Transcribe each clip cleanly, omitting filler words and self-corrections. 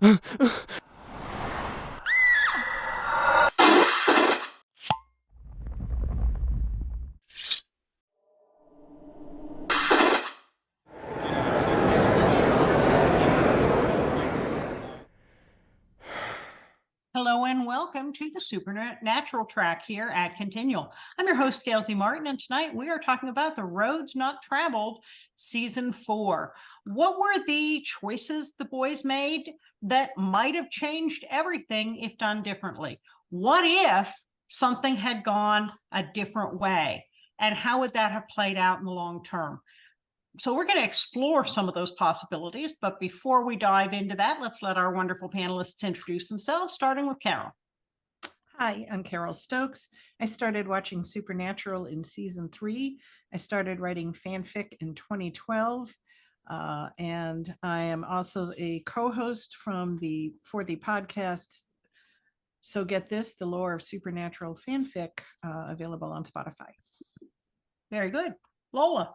Hello and welcome to the Supernatural track here at Continual. I'm your host, Gail Martin, and tonight we are talking about The Roads Not Traveled, Season 4. What were the choices the boys made that might have changed everything if done differently? What if something had gone a different way? And how would that have played out in the long term? So we're going to explore some of those possibilities, but before we dive into that, let's let our wonderful panelists introduce themselves, starting with Carole. Hi, I'm Carole Stokes. I started watching Supernatural in season 3. I started writing fanfic in 2012. And I am also a co-host for the podcast. So get this, the lore of Supernatural fanfic, available on Spotify. Very good. Lola.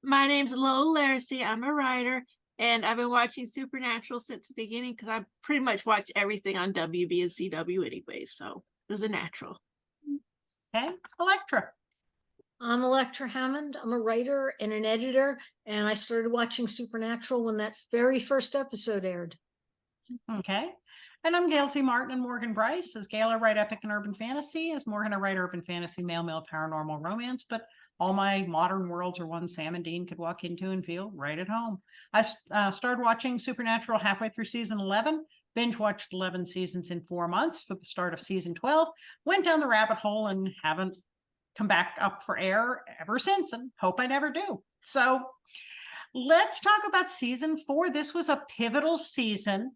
My name's Lola Lariscy. I'm a writer, and I've been watching Supernatural since the beginning because I pretty much watch everything on WB and CW anyway, so it was a natural. Okay, Elektra. I'm Elektra Hammond. I'm a writer and an editor, and I started watching Supernatural when that very first episode aired. Okay. And I'm Gail C. Martin and Morgan Bryce. As Gail, I write epic and urban fantasy. As Morgan, I write urban fantasy, male, paranormal romance, but all my modern worlds are ones Sam and Dean could walk into and feel right at home. I started watching Supernatural halfway through season 11, binge watched 11 seasons in 4 months for the start of season 12, went down the rabbit hole and haven't come back up for air ever since, and hope I never do. So let's talk about season 4. This was a pivotal season.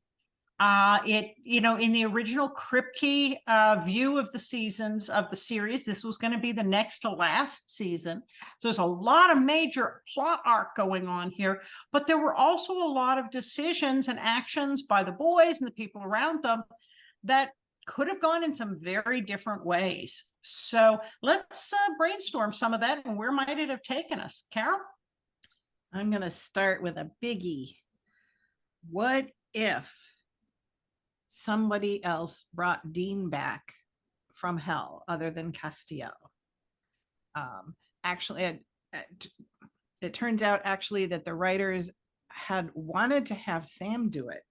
In the original Kripke view of the seasons of the series, this was going to be the next to last season. So there's a lot of major plot arc going on here, but there were also a lot of decisions and actions by the boys and the people around them that could have gone in some very different ways. So let's brainstorm some of that and where might it have taken us. Carole? I'm going to start with a biggie. What if somebody else brought Dean back from hell other than Castiel? Actually, it turns out actually that the writers had wanted to have Sam do it,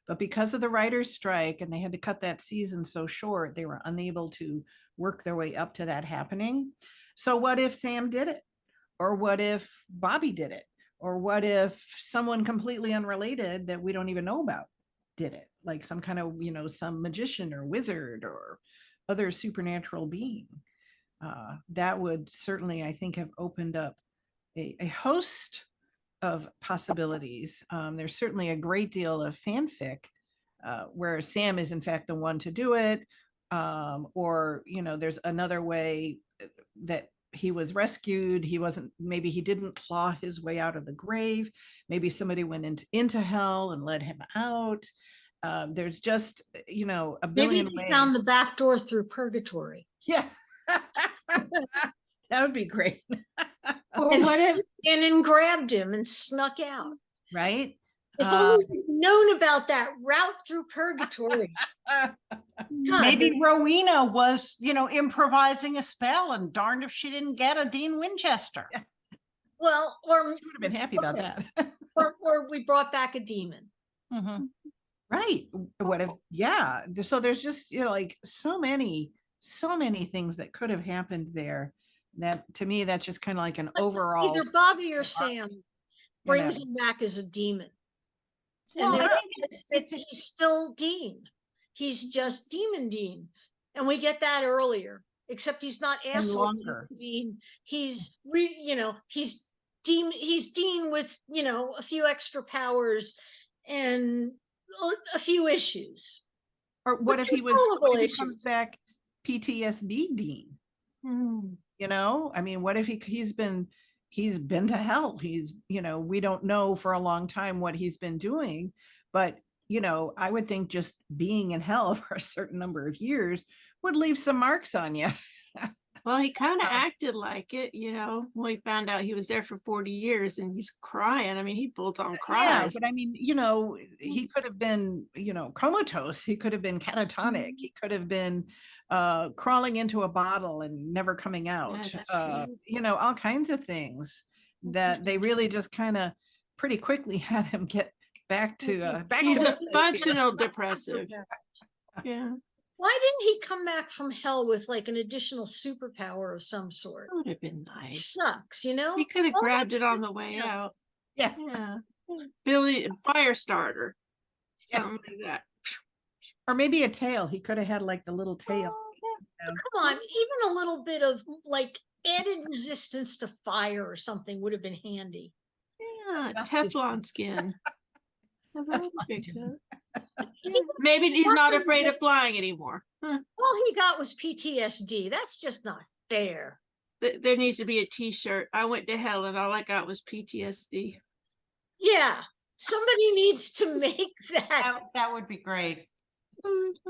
but because of the writers' strike and they had to cut that season so short, they were unable to work their way up to that happening. So what if Sam did it? Or what if Bobby did it? Or what if someone completely unrelated that we don't even know about did it, like some kind of, some magician or wizard or other supernatural being? That would certainly, I think, have opened up a host of possibilities. There's certainly a great deal of fanfic where Sam is in fact the one to do it, or there's another way that he was rescued. Maybe he didn't claw his way out of the grave. Maybe somebody went into hell and let him out. There's just, a billion Maybe he ways. found the back door through purgatory. Yeah. That would be great. And what if and grabbed him and snuck out? Right. If only we'd known about that route through purgatory. Maybe Rowena was, improvising a spell, and darned if she didn't get a Dean Winchester. Well, or she would have been happy about that. or we brought back a demon. Mm-hmm. Right. What if? Yeah. So there's just so many things that could have happened there. That to me, that's just kind of like an overall. Either Bobby or Sam brings him back as a demon. And he's still Dean. He's just Demon Dean. And we get that earlier, except he's not asshole Dean. He's he's Dean with, a few extra powers and a few issues. Or what if he comes back PTSD Dean? I mean, what if he's been to hell? We don't know for a long time what he's been doing, but I would think just being in hell for a certain number of years would leave some marks on you. Well, he kind of acted like it, when we found out he was there for 40 years and he's crying. I mean, he pulls on Yeah, cries. but I mean, he could have been, comatose. He could have been catatonic. He could have been crawling into a bottle and never coming out. that's true. All kinds of things that they really just kind of pretty quickly had him get back to He's a business here. functional depressive. Yeah. Why didn't he come back from hell with like an additional superpower of some sort? That would have been nice. Sucks, He could have Oh, grabbed that's it on good. the way Yeah. out. Yeah. Yeah. Billy, fire starter. Yeah. Something like that. Or maybe a tail. He could have had like the little tail. Come on, even a little bit of like added resistance to fire or something would have been handy. Yeah, Just- Teflon skin. That would be Teflon good. Yeah. Maybe he's not afraid of flying anymore. Huh. All he got was PTSD. That's just not fair. There needs to be a t-shirt. I went to hell and all I got was PTSD. Yeah, somebody needs to make that. That would be great.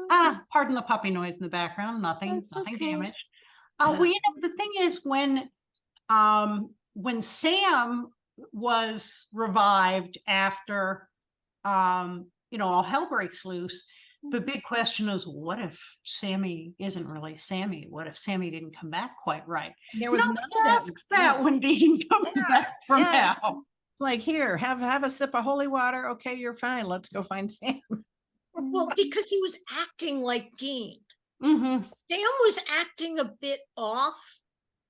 Ah, Pardon the puppy noise in the background. Nothing That's okay. damaged. Well, the thing is when Sam was revived after, all hell breaks loose, the big question is, what if Sammy isn't really Sammy? What if Sammy didn't come back quite right? There was none Nobody of that. asks that when Dean comes back from hell. Like, here, have a sip of holy water. Okay, you're fine. Let's go find Sam. Well, because he was acting like Dean. Mm-hmm. Sam was acting a bit off,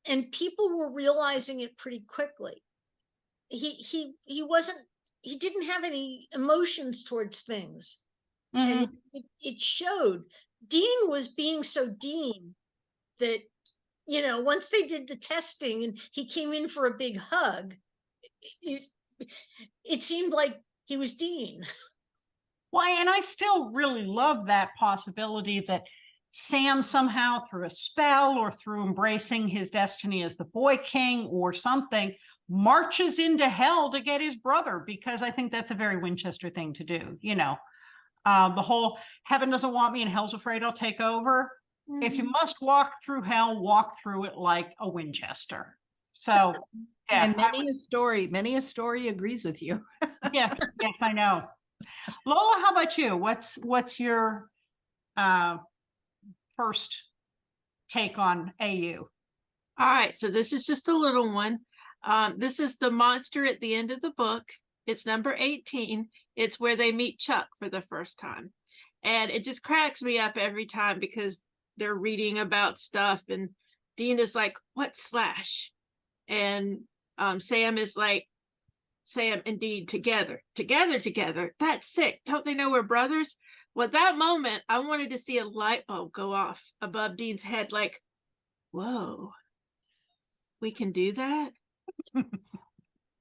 and people were realizing it pretty quickly. He didn't have any emotions towards things. Mm-hmm. And it showed. Dean was being so Dean that, once they did the testing and he came in for a big hug, it seemed like he was Dean. Well, and I still really love that possibility that Sam somehow, through a spell or through embracing his destiny as the Boy King or something, marches into hell to get his brother, because I think that's a very Winchester thing to do. The whole heaven doesn't want me and hell's afraid I'll take over. Mm-hmm. If you must walk through hell, walk through it like a Winchester. So, yeah. And many a story agrees with you. Yes, I know. Lola, how about you? What's your first take on AU? All right, so this is just a little one. This is the monster at the end of the book. It's number 18. It's where they meet Chuck for the first time. And it just cracks me up every time because they're reading about stuff and Dean is like, what's slash? And Sam is like, Sam and Dean together. That's sick. Don't they know we're brothers? Well, at that moment, I wanted to see a light bulb go off above Dean's head, like, whoa, we can do that?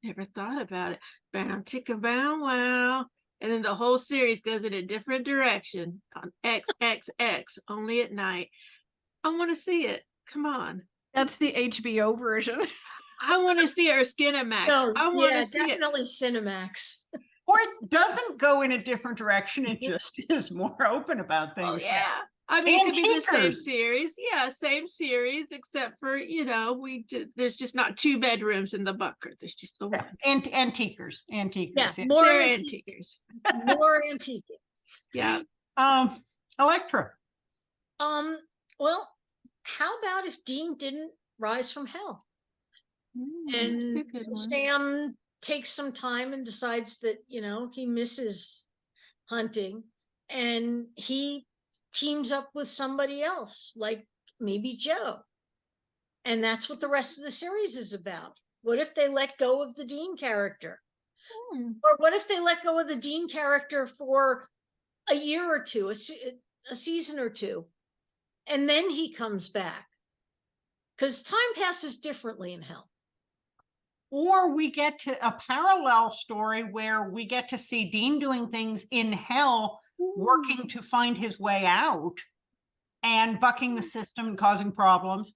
Never thought about it. Bow, chicka, bow, wow. And then the whole series goes in a different direction on XXX, only at night. I want to see it. Come on. That's the HBO version. I want to see it, or Skinamax. No, I want to see definitely Cinemax. Or it doesn't go in a different direction. It just is more open about things. Oh, yeah. I mean, it could be the same Antiquers. series. Yeah, same series, except for, there's just not 2 bedrooms in the bunker. There's just the one. And antiquers. Yeah, Yeah. more They're antiquers. antiquers. More antique. Yeah. Electra. Well, how about if Dean didn't rise from hell? And that's a good one. Sam takes some time and decides that, he misses hunting and he teams up with somebody else, like maybe Joe. And that's what the rest of the series is about. What if they let go of the Dean character? Or what if they let go of the Dean character for a year or two, a season or two, and then he comes back? Because time passes differently in hell. Or we get to a parallel story where we get to see Dean doing things in hell, working to find his way out and bucking the system and causing problems.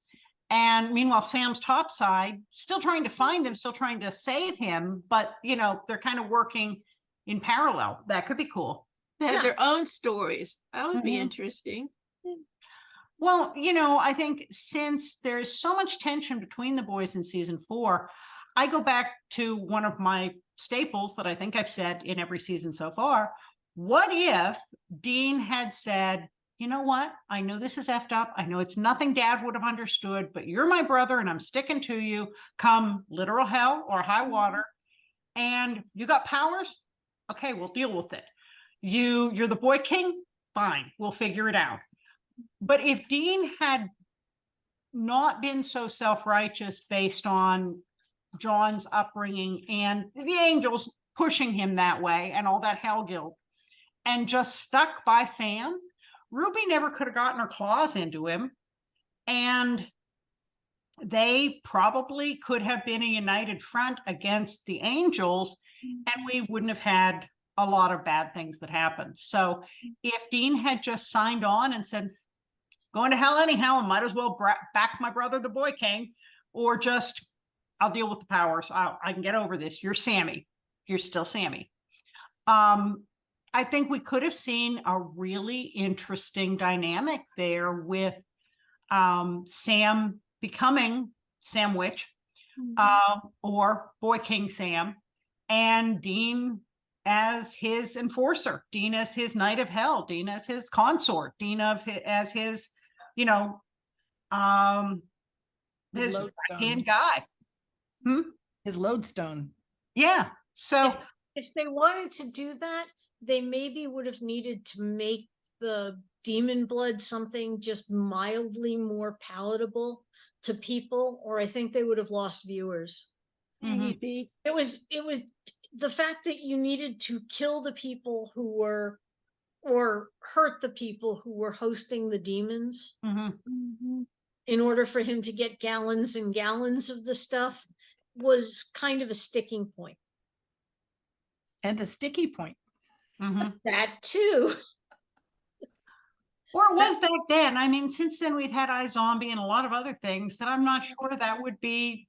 And meanwhile, Sam's topside, still trying to find him, still trying to save him, but they're kind of working in parallel. That could be cool. They have their own stories. That would be Mhm. interesting. Well, I think since there's so much tension between the boys in season 4, I go back to one of my staples that I think I've said in every season so far. What if Dean had said, you know what? I know this is effed up. I know it's nothing Dad would have understood, but you're my brother and I'm sticking to you, come literal hell or high water. And you got powers? Okay, we'll deal with it. You're the boy king? Fine, we'll figure it out. But if Dean had not been so self-righteous based on John's upbringing and the angels pushing him that way and all that hell guilt, and just stuck by Sam, Ruby never could have gotten her claws into him. And they probably could have been a united front against the angels, and we wouldn't have had a lot of bad things that happened. So if Dean had just signed on and said, going to hell anyhow, and might as well back my brother, the boy king, or just, I'll deal with the powers. I can get over this. You're Sammy. You're still Sammy. I think we could have seen a really interesting dynamic there with Sam becoming Sam Witch, or Boy King Sam, and Dean as his enforcer, Dean as his knight of hell, Dean as his consort, Dean as his, his right-hand guy. His lodestone. Yeah. So if they wanted to do that, they maybe would have needed to make the demon blood something just mildly more palatable to people, or I think they would have lost viewers. Maybe. It was the fact that you needed to kill the people who were, or hurt the people who were hosting the demons in order for him to get gallons and gallons of the stuff was kind of a sticking point. And a sticky point. That too. Or it was back then. I mean, since then we've had iZombie and a lot of other things that I'm not sure that would be.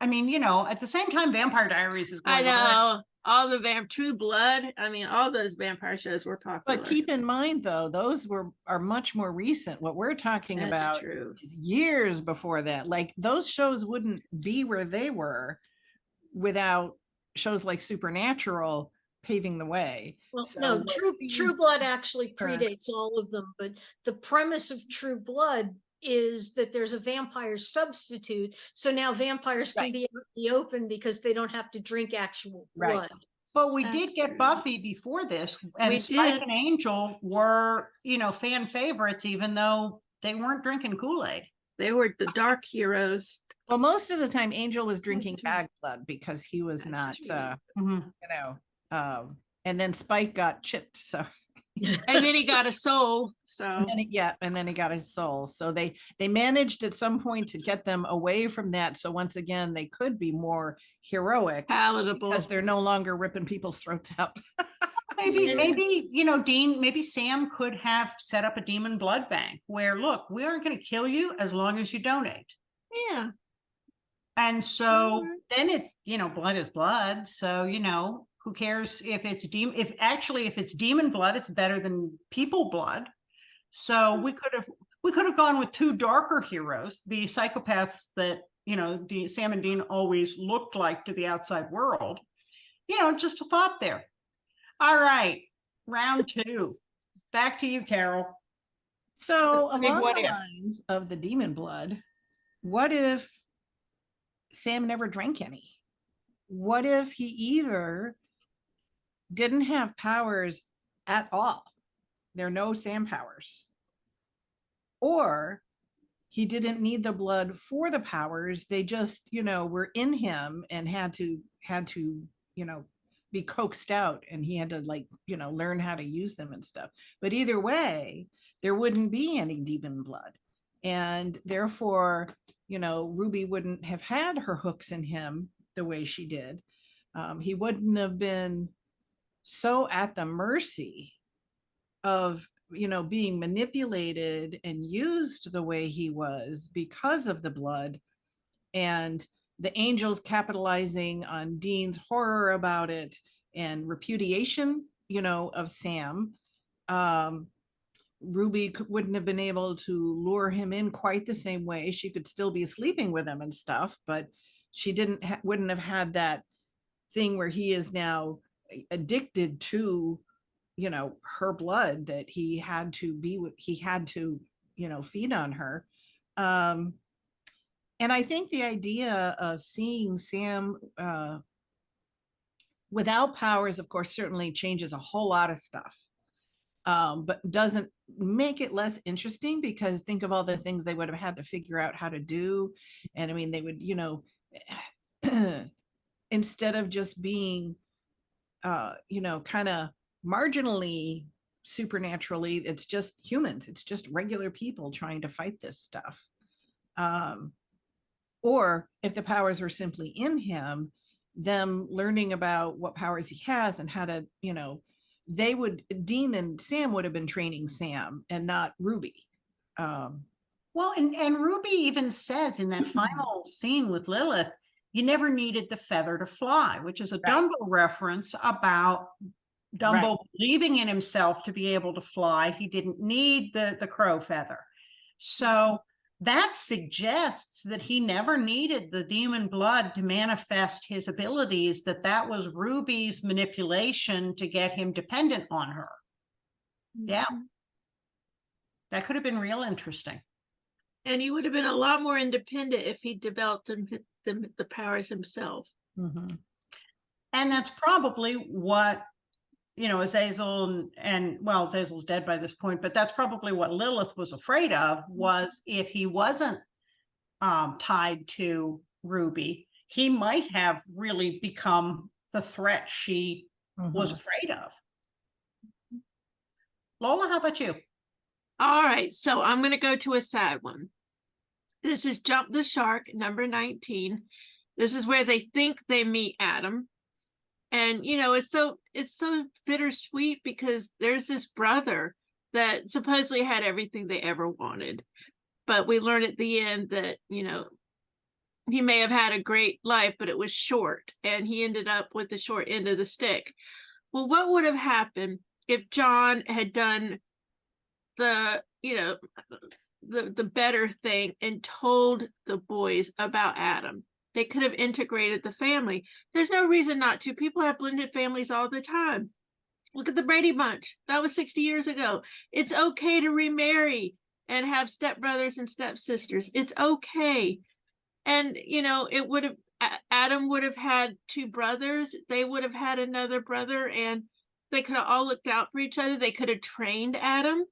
I mean, at the same time, Vampire Diaries is going I know. on. All the True Blood. I mean, all those vampire shows were popular. But keep in mind, though, those are much more recent. What we're talking about is years before that. Like, those shows wouldn't be where they were without shows like Supernatural paving the way. Well, no, True Blood actually predates all of them, but the premise of True Blood is that there's a vampire substitute, so now vampires can be out in the open because they don't have to drink actual blood. But we did get Buffy before this, and Spike and Angel were, fan favorites, even though they weren't drinking Kool-Aid. They were the dark heroes. Well, most of the time Angel was drinking bag blood because he was not, and then Spike got chipped, so. And then he got a soul. So and then he got his soul. So they managed at some point to get them away from that. So once again, they could be more heroic, palatable, because they're no longer ripping people's throats out. maybe Dean, maybe Sam could have set up a demon blood bank where, look, we aren't going to kill you as long as you donate. Yeah. And so then it's, blood is blood. So, who cares if it's if it's demon blood, it's better than people blood. So we could have gone with two darker heroes, the psychopaths that, Sam and Dean always looked like to the outside world. Just a thought there. All right. Round 2. Back to you, Carole. So along the lines of the demon blood, what if Sam never drank any? What if he either didn't have powers at all? There are no Sam powers. Or he didn't need the blood for the powers. They just, were in him and had to, be coaxed out, and he had to learn how to use them and stuff. But either way, there wouldn't be any demon blood. And therefore, Ruby wouldn't have had her hooks in him the way she did. He wouldn't have been so at the mercy of, being manipulated and used the way he was because of the blood, and the angels capitalizing on Dean's horror about it and repudiation, of Sam. Ruby wouldn't have been able to lure him in quite the same way. She could still be sleeping with him and stuff, but she wouldn't have had that thing where he is now addicted to, you know, her blood, that he had to be with, he had to, you know, feed on her. And I think the idea of seeing Sam without powers, of course, certainly changes a whole lot of stuff, but doesn't make it less interesting, because think of all the things they would have had to figure out how to do. And I mean, they would, you know, instead of just being, you know, kind of marginally supernaturally, it's just humans, it's just regular people trying to fight this stuff. Or if the powers were simply in him, them learning about what powers he has and how to, you know, they would, Dean and Sam would have been training Sam and not Ruby. Well, and Ruby even says in that final scene with Lilith, you never needed the feather to fly, which is a Dumbo reference about Dumbo believing in himself to be able to fly. He didn't need the crow feather. So that suggests that he never needed the demon blood to manifest his abilities, that was Ruby's manipulation to get him dependent on her. Yeah. That could have been real interesting. And he would have been a lot more independent if he developed the powers himself. And that's probably what, you know, Azazel and well, Azazel's dead by this point, but that's probably what Lilith was afraid of, was if he wasn't tied to Ruby, he might have really become the threat she was afraid of. Lola, how about you? All right, so I'm going to go to a sad one. This is Jump the Shark, number 19. This is where they think they meet Adam. And, you know, it's so bittersweet, because there's this brother that supposedly had everything they ever wanted. But we learn at the end that, you know, he may have had a great life, but it was short, and he ended up with the short end of the stick. Well, what would have happened if John had done the, you know, the better thing and told the boys about Adam? They could have integrated the family. There's no reason not to. People have blended families all the time. Look at the Brady Bunch. That was 60 years ago. It's okay to remarry and have stepbrothers and stepsisters. It's okay. And, you know, it would have, Adam would have had two brothers. They would have had another brother, and they could have all looked out for each other. They could have trained Adam,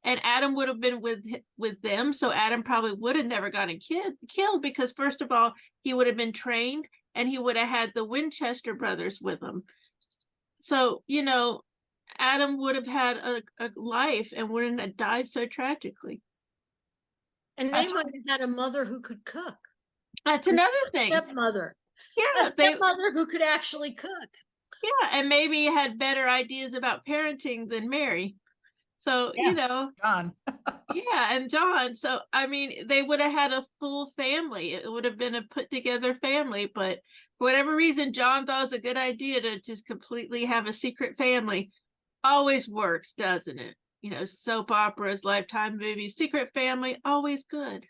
and Adam would have been with them. So Adam probably would have never gotten killed, because first of all, he would have been trained, and he would have had the Winchester brothers with him. So, you know, Adam would have had a life and wouldn't have died so tragically. And they might have had a mother who could cook. That's another thing. Stepmother. Yeah. A stepmother who could actually cook. Yeah, and maybe had better ideas about parenting than Mary. So, you know, John. yeah, and John. So, I mean, they would have had a full family. It would have been a put together family. But for whatever reason, John thought it was a good idea to just completely have a secret family. Always works, doesn't it? You know, soap operas, Lifetime movies, secret family, always good.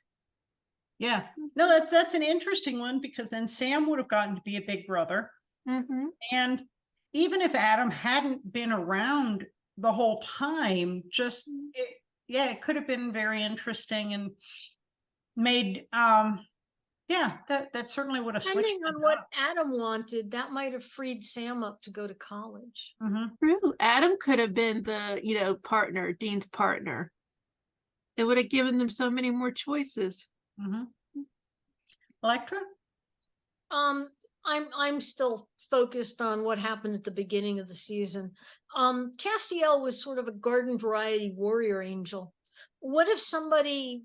Yeah, no, that's an interesting one, because then Sam would have gotten to be a big brother. And even if Adam hadn't been around the whole time, just it could have been very interesting and made that certainly would have switched. Depending on what Adam wanted, that might have freed Sam up to go to college. True. Adam could have been the, you know, partner, Dean's partner. It would have given them so many more choices. Elektra? I'm still focused on what happened at the beginning of the season. Castiel was sort of a garden variety warrior angel. What if somebody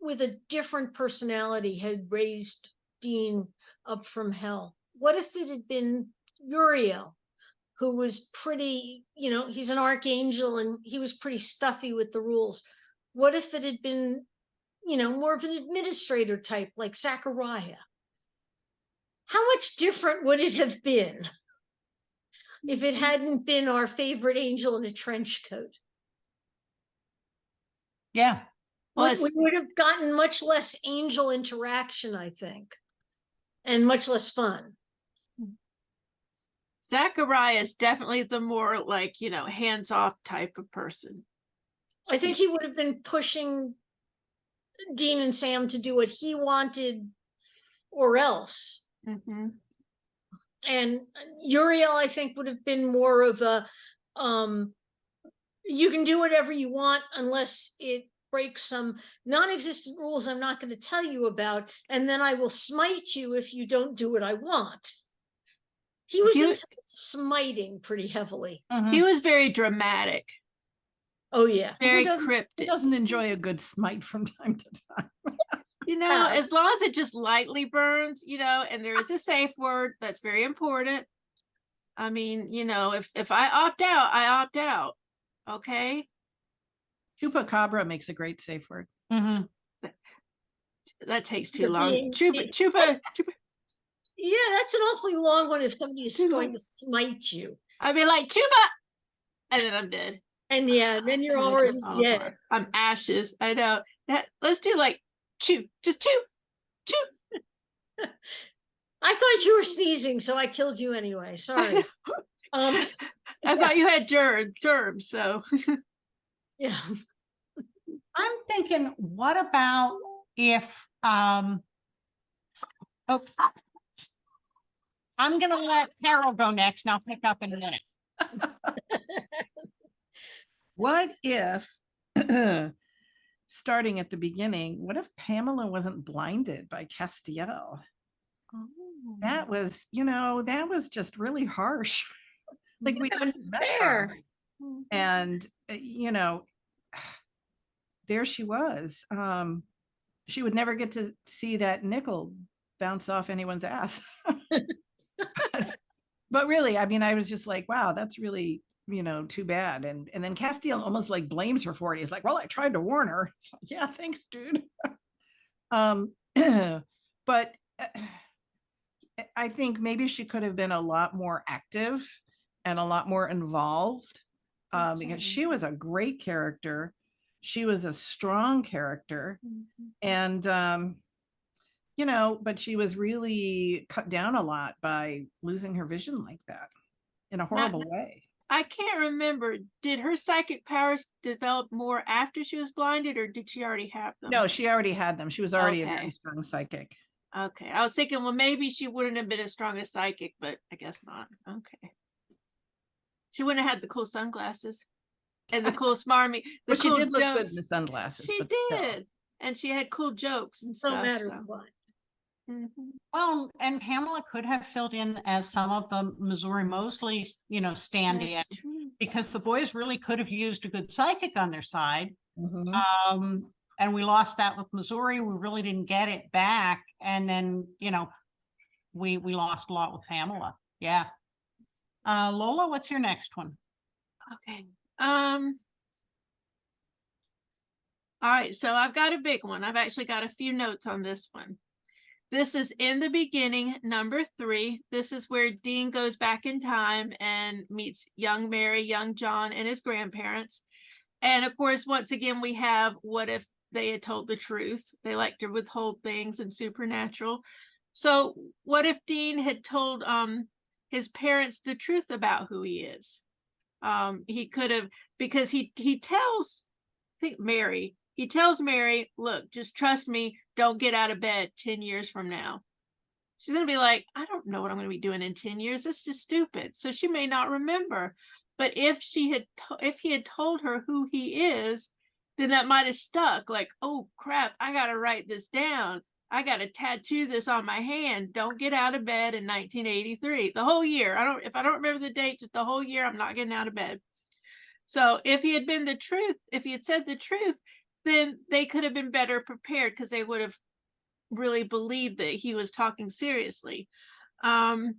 with a different personality had raised Dean up from hell? What if it had been Uriel, who was pretty, you know, he's an archangel and he was pretty stuffy with the rules? What if it had been, you know, more of an administrator type like Zachariah? How much different would it have been if it hadn't been our favorite angel in a trench coat? Yeah. Well, We it's, would have gotten much less angel interaction, I think, and much less fun. Zachariah is definitely the more like, you know, hands-off type of person. I think he would have been pushing Dean and Sam to do what he wanted or else. Mm-hmm. And Uriel, I think, would have been more of a, you can do whatever you want unless it breaks some non-existent rules I'm not going to tell you about, and then I will smite you if you don't do what I want. He was into smiting pretty heavily. He was very dramatic. Oh yeah. Very Who cryptic. doesn't enjoy a good smite from time to time? You know, as long as it just lightly burns, you know, and there is a safe word that's very important. I mean, you know, if I opt out, I opt out. Okay. Chupacabra makes a great safe word. Mm-hmm. That takes too long. Chupa. Yeah, that's an awfully long one if somebody is going to smite you. I'd be like, Chupa! And then I'm dead. And yeah, then you're And already dead. apart. I'm ashes. I know. Let's do like chew. Just chew. Chew. I thought you were sneezing, so I killed you anyway. Sorry. I thought you had germs, so Yeah. I'm thinking, what about if oh, I'm gonna let Carole go next, and I'll pick up in a minute. What if, starting at the beginning, what if Pamela wasn't blinded by Castiel? That was, you know, that was just really harsh. Like we just met her. And you know, there she was. She would never get to see that nickel bounce off anyone's ass. But really, I mean, I was just like, wow, that's really, you know, too bad. And then Castiel almost like blames her for it. He's like, well, I tried to warn her. It's like, yeah, thanks, dude. But I think maybe she could have been a lot more active and a lot more involved, because she was a great character. She was a strong character. And you know, but she was really cut down a lot by losing her vision like that in a horrible way. I can't remember. Did her psychic powers develop more after she was blinded, or did she already have them? No, she already had them. She was already a very strong psychic. Okay. I was thinking, well, maybe she wouldn't have been as strong as psychic, but I guess not. Okay. She wouldn't have had the cool sunglasses and the cool smarmy. But cool she did look jokes. good in the sunglasses. She but did. still. And she had cool jokes and stuff. No matter so. what. Well, and Pamela could have filled in as some of the Missouri Mosley, you know, stand-in, That's true. because the boys really could have used a good psychic on their side. Mhm. And we lost that with Missouri. We really didn't get it back. And then, you know, we lost a lot with Pamela. Yeah. Lola, what's your next one? Okay. All right, so I've got a big one. I've actually got a few notes on this one. This is in the beginning, number 3. This is where Dean goes back in time and meets young Mary, young John, and his grandparents. And of course, once again, we have what if they had told the truth? They like to withhold things and supernatural. So what if Dean had told his parents the truth about who he is? He could have, because he tells, I think Mary, he tells Mary, look, just trust me, don't get out of bed 10 years from now. She's going to be like, I don't know what I'm going to be doing in 10 years. That's just stupid. So she may not remember. But if if he had told her who he is, then that might have stuck. Like, oh crap, I got to write this down. I got to tattoo this on my hand. Don't get out of bed in 1983. The whole year. If I don't remember the date, just the whole year, I'm not getting out of bed. So if he had been the truth, if he had said the truth, then they could have been better prepared, because they would have really believed that he was talking seriously. And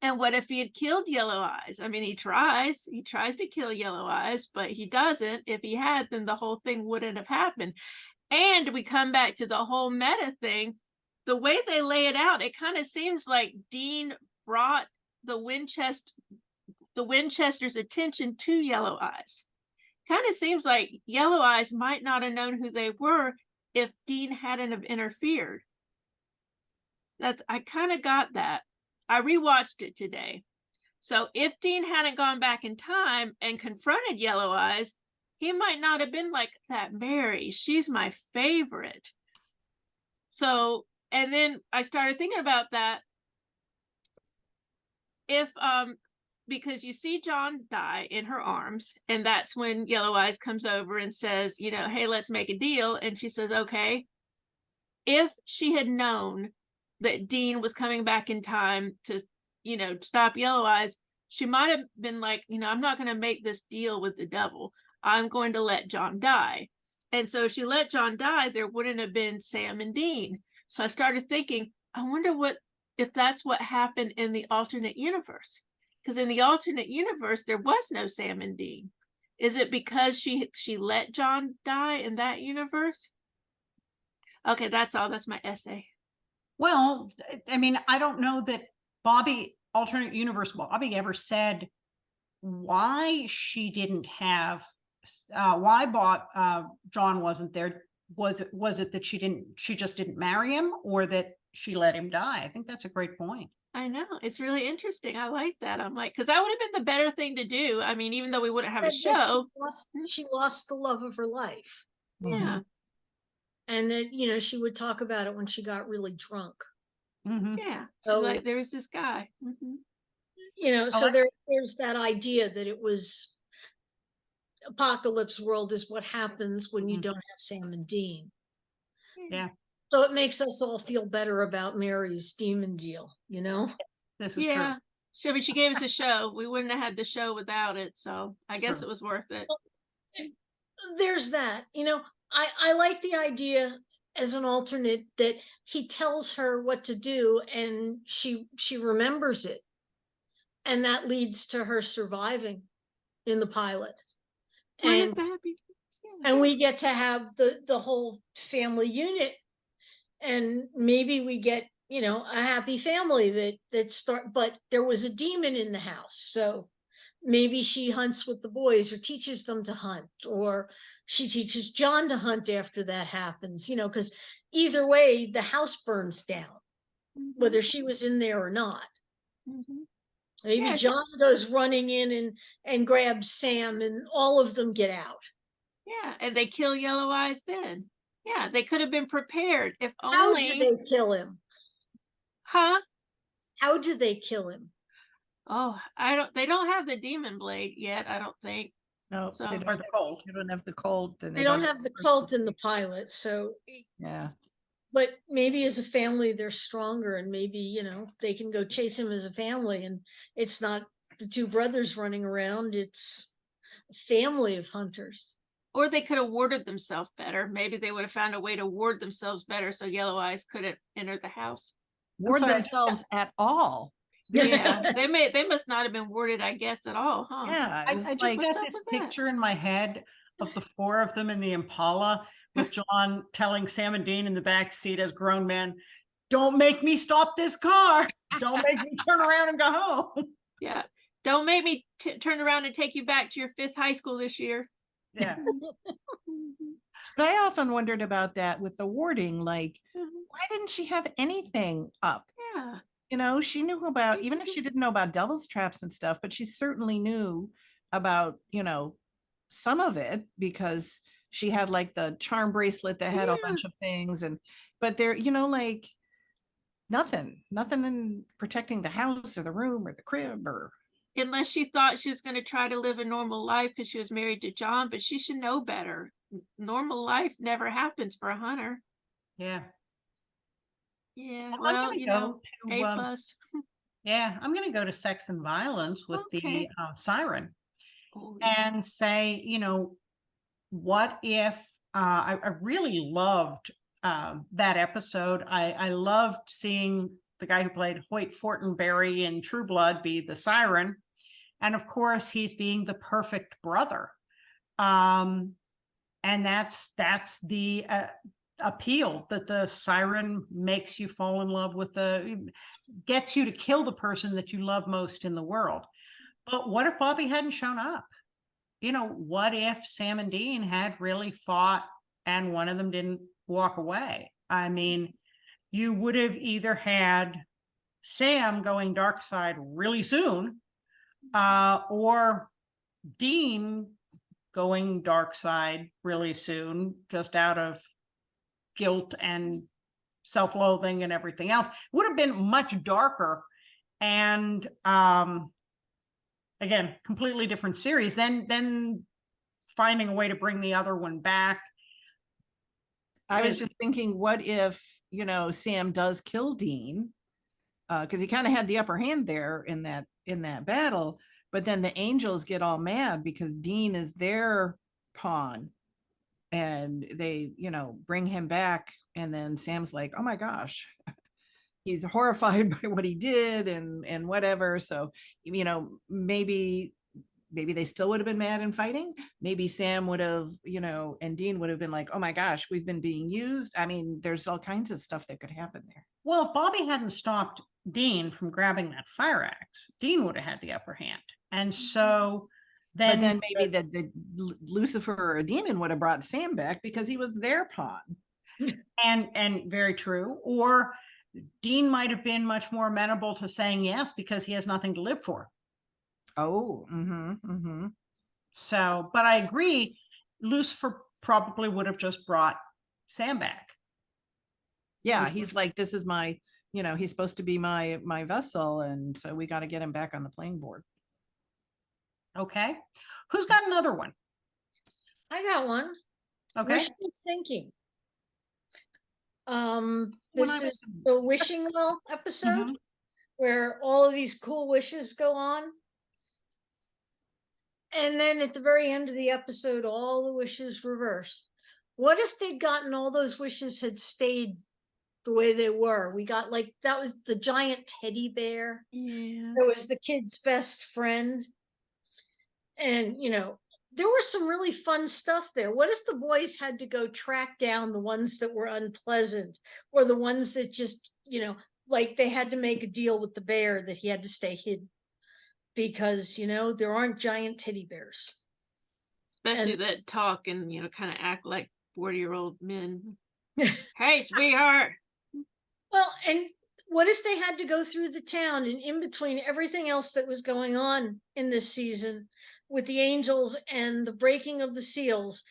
what if he had killed Yellow Eyes? I mean, he tries to kill Yellow Eyes, but he doesn't. If he had, then the whole thing wouldn't have happened. And we come back to the whole meta thing. The way they lay it out, it kind of seems like Dean brought the Winchester's attention to Yellow Eyes. kind of seems like Yellow Eyes might not have known who they were if Dean hadn't have interfered. I kind of got that. I rewatched it today. So if Dean hadn't gone back in time and confronted Yellow Eyes, he might not have been like, that Mary, she's my favorite. So, and then I started thinking about that. If, because you see John die in her arms, and that's when Yellow Eyes comes over and says, you know, hey, let's make a deal. And she says, okay. If she had known that Dean was coming back in time to, you know, stop Yellow Eyes, she might have been like, you know, I'm not going to make this deal with the devil. I'm going to let John die. And so if she let John die, there wouldn't have been Sam and Dean. So I started thinking, I wonder if that's what happened in the alternate universe. Because in the alternate universe, there was no Sam and Dean. Is it because she let John die in that universe? Okay, that's all. That's my essay. Well, I mean, I don't know that alternate universe Bobby ever said why she didn't have, why John wasn't there. Was it that she just didn't marry him, or that she let him die? I think that's a great point. I know, it's really interesting. I like that. I'm like, because that would have been the better thing to do. I mean, even though we wouldn't have a show. She lost the love of her life. Yeah. And then, you know, she would talk about it when she got really drunk. Yeah. So like, there was this guy. You know, so there's that idea that it was apocalypse world is what happens when you don't have Sam and Dean. Yeah. So it makes us all feel better about Mary's demon deal, you know? This is true. So, but she gave us a show. We wouldn't have had the show without it. So I guess it was worth it. Well, there's that, you know, I like the idea as an alternate that he tells her what to do and she remembers it. And that leads to her surviving in the pilot. And we get to have the whole family unit, and maybe we get, you know, a happy family but there was a demon in the house. So maybe she hunts with the boys or teaches them to hunt, or she teaches John to hunt after that happens, you know, because either way, the house burns down, whether she was in there or not. Maybe John goes running in and grabs Sam, and all of them get out. Yeah, and they kill Yellow Eyes then. Yeah, they could have been prepared if only. How did they kill him? Huh? How did they kill him? Oh, they don't have the demon blade yet, I don't think. No, so, they don't have the cold. You don't have the cold. They don't have the cult in the pilot, so yeah. But maybe as a family they're stronger, and maybe, you know, they can go chase him as a family, and it's not the two brothers running around, it's a family of hunters. Or they could have warded themselves better. Maybe they would have found a way to ward themselves better so Yellow Eyes couldn't enter the house. Ward themselves at all. Yeah, they must not have been warded, I guess, at all, huh? Yeah, I just got this picture in my head of the four of them in the Impala, with John telling Sam and Dean in the back seat as grown men, "Don't make me stop this car. Don't make me turn around and go home." Yeah, don't make me turn around and take you back to your 5th high school this year. Yeah. But I often wondered about that with the warding, like, why didn't she have anything up? Yeah. You know, she knew about, even if she didn't know about devil's traps and stuff, but she certainly knew about, you know, some of it, because she had like the charm bracelet that had a bunch of things, but there, you know, like nothing in protecting the house or the room or the crib, or unless she thought she was going to try to live a normal life because she was married to John, but she should know better. Normal life never happens for a hunter. Yeah. Yeah. Well, you know, A+. Yeah, I'm going to go to Sex and Violence with the siren and say, you know, what if I really loved that episode. I loved seeing the guy who played Hoyt Fortenberry in True Blood be the siren. And of course, he's being the perfect brother. And that's the appeal, that the siren makes you fall in love with gets you to kill the person that you love most in the world. But what if Bobby hadn't shown up? what if Sam and Dean had really fought and one of them didn't walk away? I mean, you would have either had Sam going dark side really soon, or Dean going dark side really soon, just out of guilt and self-loathing and everything else. Would have been much darker, and again, completely different series. Then finding a way to bring the other one back. I was just thinking, what if, Sam does kill Dean? Because he kind of had the upper hand there in that battle, but then the angels get all mad because Dean is their pawn, and they, bring him back, and then Sam's like, oh my gosh, he's horrified by what he did and whatever. So, maybe they still would have been mad and fighting. Maybe Sam would have, and Dean would have been like, oh my gosh, we've been being used. I mean, there's all kinds of stuff that could happen there. Well, if Bobby hadn't stopped Dean from grabbing that fire axe, Dean would have had the upper hand. And so then maybe the Lucifer or a demon would have brought Sam back because he was their pawn. And very true. Or Dean might have been much more amenable to saying yes because he has nothing to live for. Oh, So, but I agree, Lucifer probably would have just brought Sam back. Yeah, he's like, this is my, he's supposed to be my vessel, and so we got to get him back on the playing board. Okay. Who's got another one? I got one. Okay. Wishful thinking. This is the wishing well episode where all of these cool wishes go on. And then at the very end of the episode, all the wishes reverse. What if they'd gotten all those wishes had stayed the way they were? We got that was the giant teddy bear. Yeah. That was the kid's best friend. And, there was some really fun stuff there. What if the boys had to go track down the ones that were unpleasant, or the ones that just, they had to make a deal with the bear that he had to stay hidden because, there aren't giant teddy bears. Especially that talk and, kind of act like 40-year-old men. Hey, sweetheart. Well, and what if they had to go through the town, and in between everything else that was going on in this season with the angels and the breaking of the seals,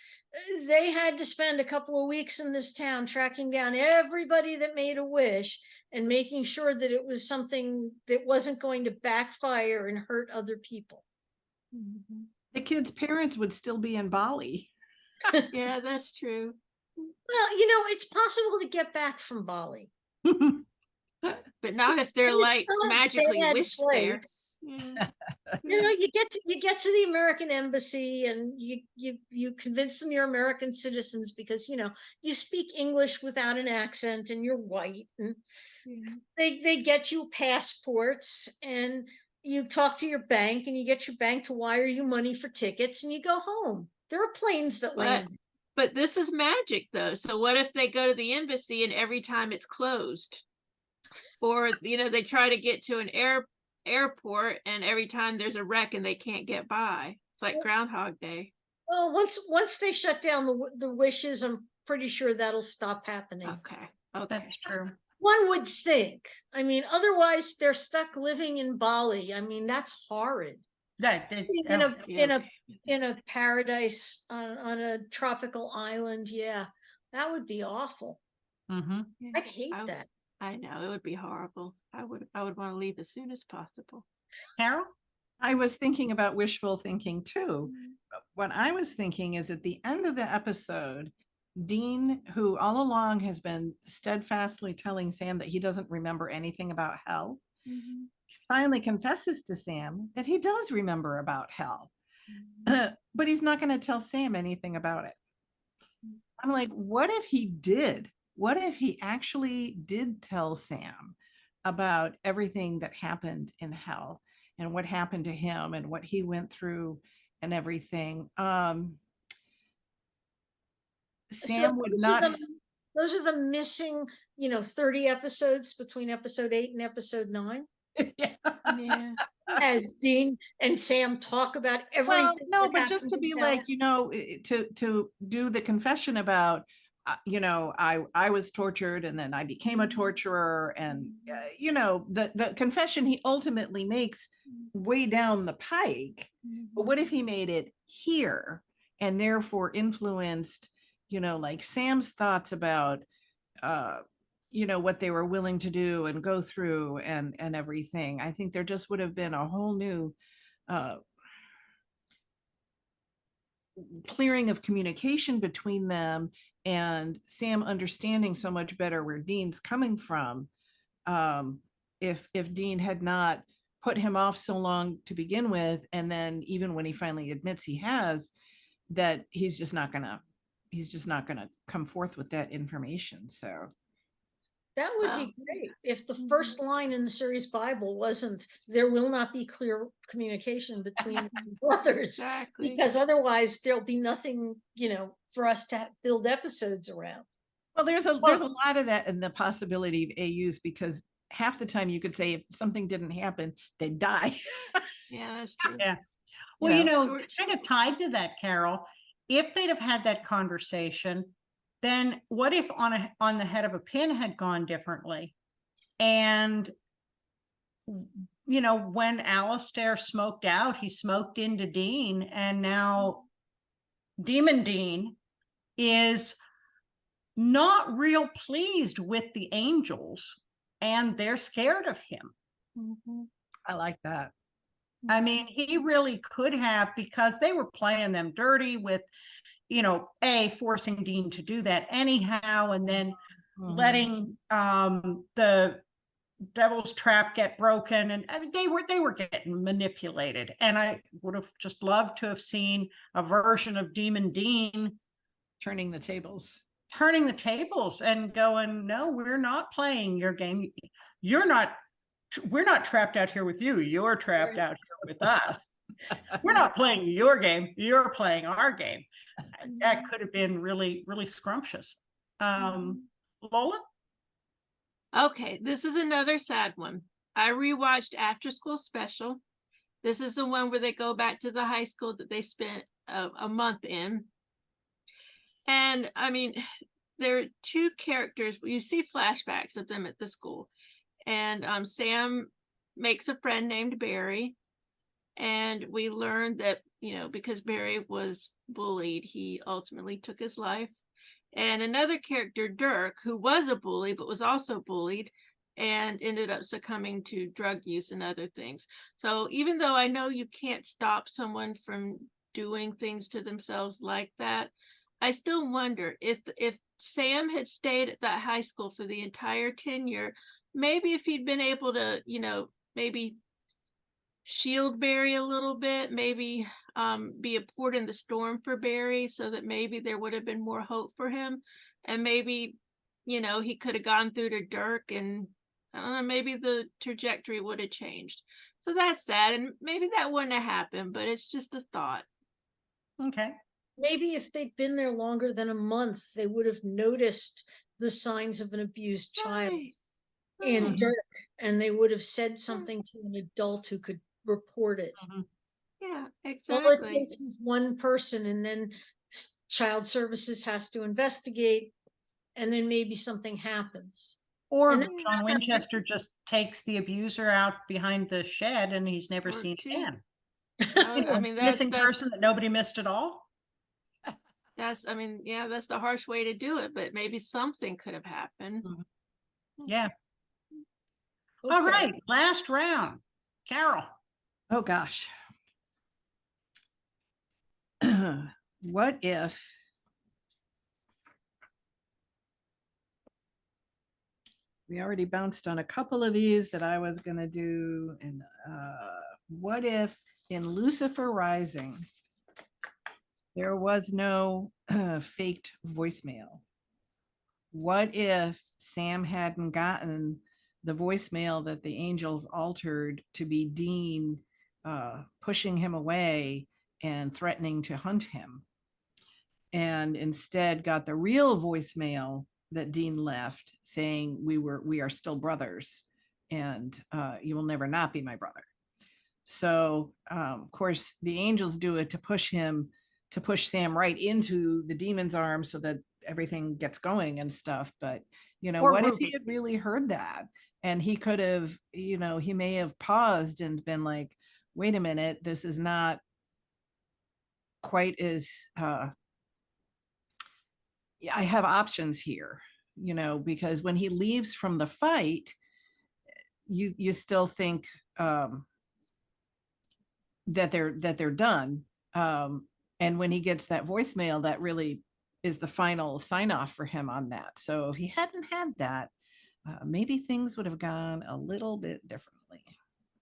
they had to spend a couple of weeks in this town tracking down everybody that made a wish and making sure that it was something that wasn't going to backfire and hurt other people. The kids' parents would still be in Bali. Yeah, that's true. Well, it's possible to get back from Bali. But not if they're magically wished there. Yeah. You get to the American embassy and you convince them you're American citizens because you speak English without an accent and you're white, and they get you passports, and you talk to your bank and you get your bank to wire you money for tickets, and you go home. There are planes that land. But this is magic though. So what if they go to the embassy and every time it's closed? Or, they try to get to an airport and every time there's a wreck and they can't get by. It's like Groundhog Day. Well, once they shut down the wishes, I'm pretty sure that'll stop happening. Okay. That's true. One would think. I mean, otherwise they're stuck living in Bali. I mean, that's horrid. In a paradise on a tropical island. Yeah, that would be awful. I'd hate that. I know, it would be horrible. I would want to leave as soon as possible. Carole? I was thinking about wishful thinking too. What I was thinking is at the end of the episode, Dean, who all along has been steadfastly telling Sam that he doesn't remember anything about hell, finally confesses to Sam that he does remember about hell, but he's not going to tell Sam anything about it. I'm like, what if he did? What if he actually did tell Sam about everything that happened in hell and what happened to him and what he went through and everything? Sam would not. Those are the missing, 30 episodes between episode 8 and episode 9. Yeah. as Dean and Sam talk about everything. Well, no, that but just happened to in be town. like, to do the confession about, I was tortured and then I became a torturer, and the confession he ultimately makes way down the pike. But what if he made it here and therefore influenced, like Sam's thoughts about, what they were willing to do and go through and everything. I think there just would have been a whole new clearing of communication between them, and Sam understanding so much better where Dean's coming from. If Dean had not put him off so long to begin with, and then even when he finally admits he has, that he's just not gonna come forth with that information. So That would Wow. be great if the first line in the series Bible wasn't, there will not be clear communication between the brothers, Exactly. because otherwise there'll be nothing, for us to build episodes around. well, there's a lot of that in the possibility of AUs, because half the time you could say if something didn't happen, they'd die. Yeah, that's true. Yeah. Well, Short- kind of tied to that, Carol, if they'd have had that conversation, then what if on the head of a pin had gone differently? And when Alistair smoked out, he smoked into Dean, and now Demon Dean is not real pleased with the angels, and they're scared of him. Mhm. I like that. I mean, he really could have, because they were playing them dirty with, forcing Dean to do that anyhow, and then letting the devil's trap get broken. And I mean, they were getting manipulated. And I would have just loved to have seen a version of Demon Dean turning the tables and going, no, we're not playing your game. We're not trapped out here with you. You're trapped out here with us. We're not playing your game. You're playing our game. That could have been really, really scrumptious. Lola? Okay, this is another sad one. I rewatched After School Special. This is the one where they go back to the high school that they spent a month in. And I mean, there are two characters. You see flashbacks of them at the school. And Sam makes a friend named Barry. And we learned that, because Barry was bullied, he ultimately took his life. And another character, Dirk, who was a bully, but was also bullied and ended up succumbing to drug use and other things. So even though I know you can't stop someone from doing things to themselves like that, I still wonder if Sam had stayed at that high school for the entire tenure, maybe if he'd been able to, maybe shield Barry a little bit, maybe be a port in the storm for Barry, so that maybe there would have been more hope for him. And maybe, he could have gone through to Dirk, and I don't know, maybe the trajectory would have changed. So that's sad. And maybe that wouldn't have happened, but it's just a thought. Okay. Maybe if they'd been there longer than a month, they would have noticed the signs of an abused child in Dirk, and they would have said something to an adult who could report it. Yeah, All it exactly. takes is one person, and then child services has to investigate, and then maybe something happens. Or And then- John Winchester just takes the abuser out behind the shed and he's never Or seen two. again. I mean, that's Missing person that nobody missed at all. that's the harsh way to do it, but maybe something could have happened. Yeah. Okay. All right. Last round. Carol. Oh gosh. What if we already bounced on a couple of these that I was going to do? And what if in Lucifer Rising, there was no faked voicemail? What if Sam hadn't gotten the voicemail that the angels altered to be Dean pushing him away and threatening to hunt him, and instead got the real voicemail that Dean left saying we are still brothers, and you will never not be my brother? So, of course, the angels do it to push Sam right into the demon's arms so that everything gets going and stuff. But, Or what if Ruby. he had really heard that? And he could have, he may have paused and been like, wait a minute, this is not quite as, I have options here, because when he leaves from the fight, you still think that they're done. And when he gets that voicemail, that really is the final sign off for him on that. So if he hadn't had that, maybe things would have gone a little bit differently.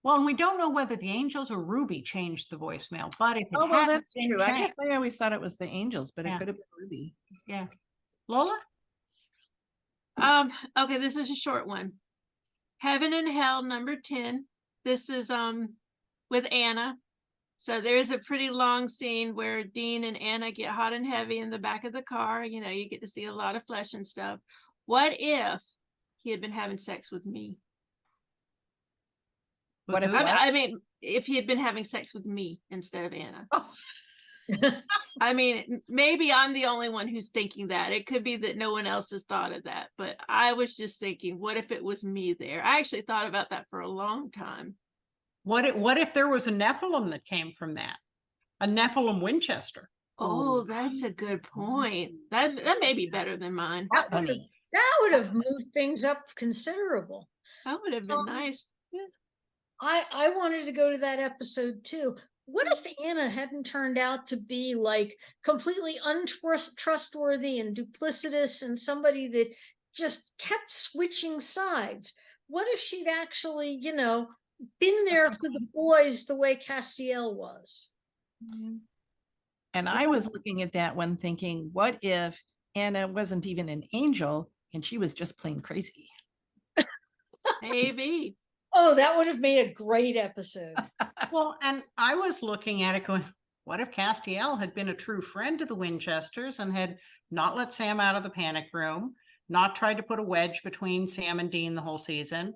Well, and we don't know whether the angels or Ruby changed the voicemail, but if it Oh, well, hadn't that's been true. I changed- guess I always thought it was the angels, but Yeah. it could have been Ruby. Yeah. Lola? Okay, this is a short one. Heaven and Hell, number 10. This is with Anna. So there's a pretty long scene where Dean and Anna get hot and heavy in the back of the car. You get to see a lot of flesh and stuff. What if he had been having sex with me? What if who? what? I mean, if he had been having sex with me instead of Anna. I mean, maybe I'm the only one who's thinking that. It could be that no one else has thought of that, but I was just thinking, what if it was me there? I actually thought about that for a long time. What if there was a Nephilim that came from that? A Nephilim Winchester. Oh, that's a good point. That may be better than mine. That That would would have moved things up considerable. That would have been nice. I wanted to go to that episode too. What if Anna hadn't turned out to be like completely untrustworthy and duplicitous and somebody that just kept switching sides? What if she'd actually, been there for the boys the way Castiel was? And I was looking at that one thinking, what if Anna wasn't even an angel and she was just plain crazy? Maybe. Oh, that would have made a great episode. Well, and I was looking at it going, what if Castiel had been a true friend to the Winchesters and had not let Sam out of the panic room, not tried to put a wedge between Sam and Dean the whole season,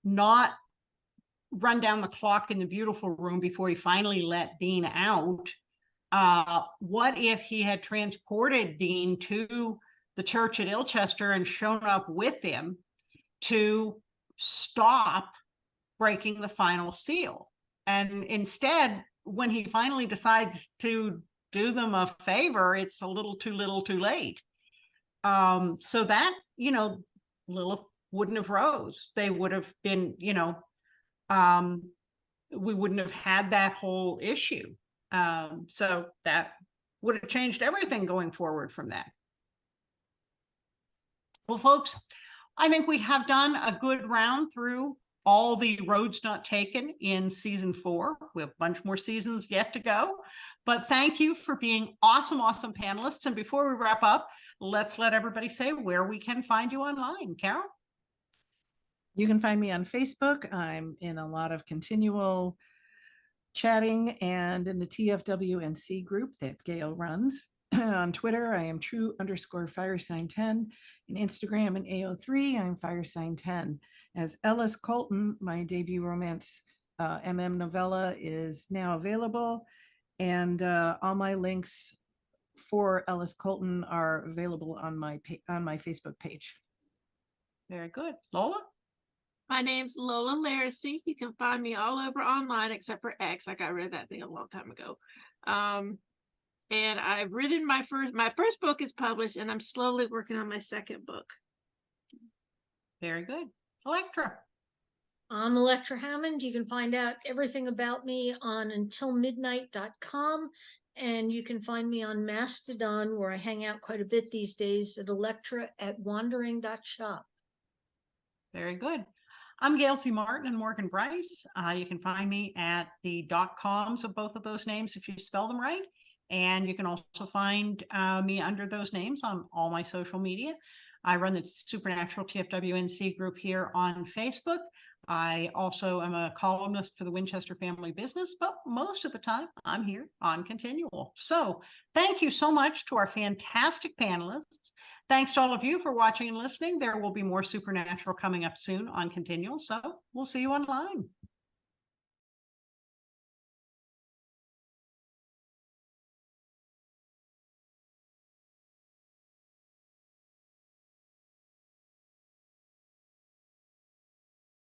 not run down the clock in the beautiful room before he finally let Dean out? What if he had transported Dean to the church at Ilchester and shown up with him to stop breaking the final seal? And instead, when he finally decides to do them a favor, it's a little too late. So that, Lilith wouldn't have rose. They would have been, we wouldn't have had that whole issue. So that would have changed everything going forward from that. Well, folks, I think we have done a good round through all the roads not taken in season 4. We have a bunch more seasons yet to go, but thank you for being awesome panelists. And before we wrap up, let's let everybody say where we can find you online. Carole? You can find me on Facebook. I'm in a lot of continual chatting and in the TFWNC group that Gail runs. On Twitter, I am true_firesign10. In Instagram and AO3, I'm firesign10. As Ellis Colton, my debut romance novella is now available, and all my links for Ellis Colton are available on my Facebook page. Very good. Lola? My name's Lola Lariscy. You can find me all over online except for X. I got rid of that thing a long time ago. And I've written my first book is published, and I'm slowly working on my second book. Very good. Elektra? I'm Elektra Hammond. You can find out everything about me on untilmidnight.com, and you can find me on Mastodon, where I hang out quite a bit these days, at electra@wandering.shop. Very good. I'm Gail C. Martin and Morgan Bryce. You can find me at the .coms of both of those names if you spell them right. And you can also find me under those names on all my social media. I run the Supernatural TFWNC group here on Facebook. I also am a columnist for the Winchester Family Business, but most of the time I'm here on Continual. So thank you so much to our fantastic panelists. Thanks to all of you for watching and listening. There will be more Supernatural coming up soon on Continual, so we'll see you online.